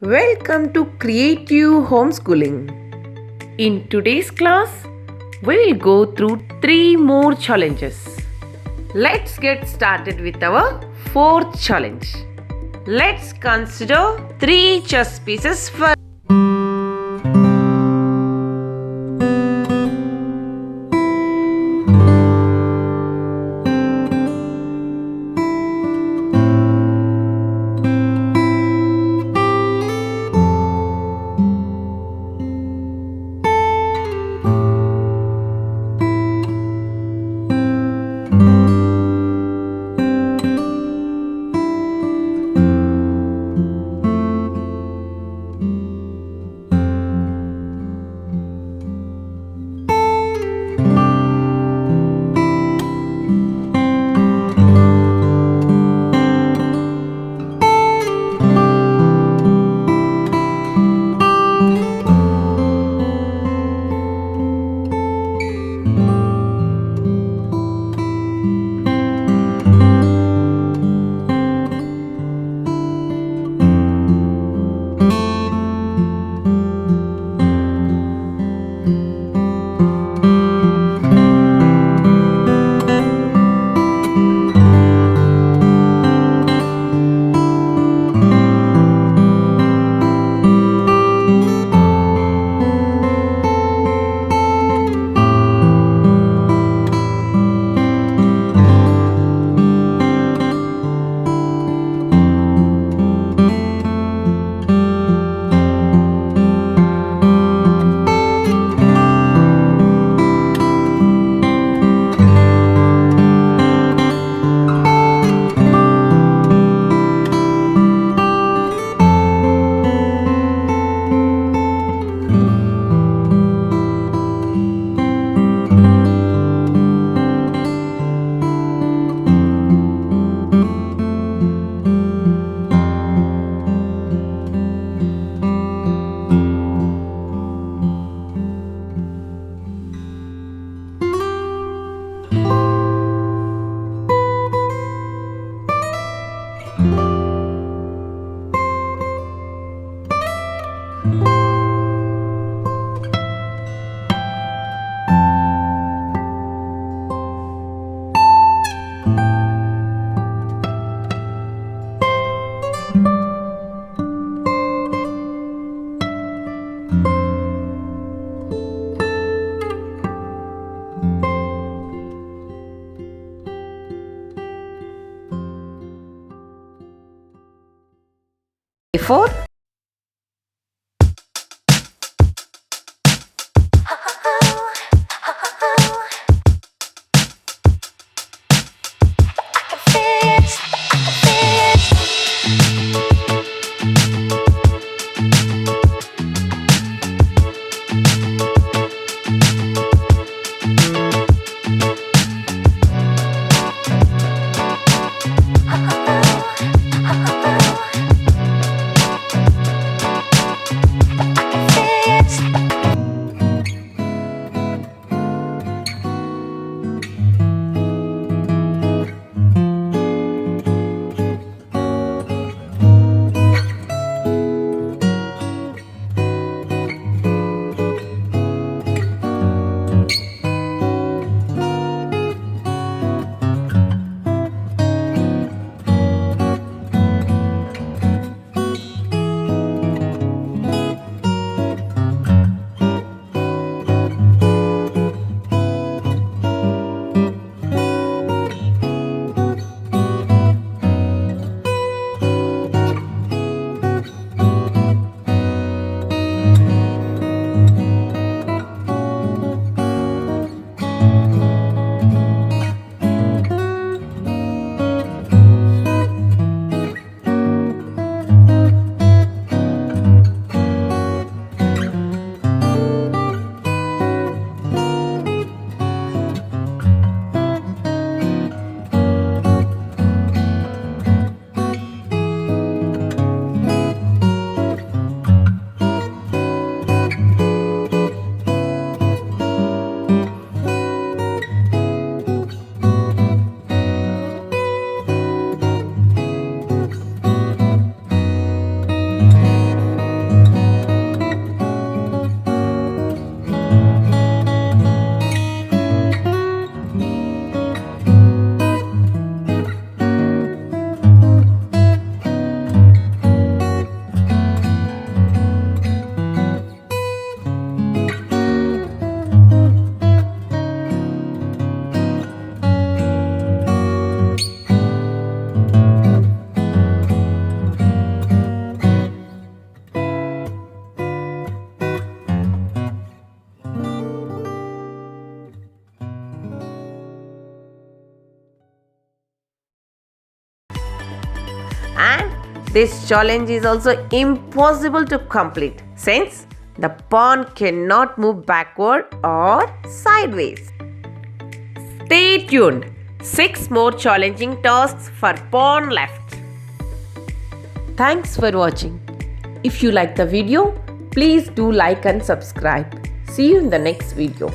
Welcome to Creative Homeschooling. In today's class, we will go through 3 more challenges. Let's get started with our 4th challenge. Let's consider 3 chess pieces first. Before This challenge is also impossible to complete since the pawn cannot move backward or sideways. Stay tuned. 6 more challenging tasks for pawn left. Thanks for watching. If you like the video, please do like and subscribe. See you in the next video.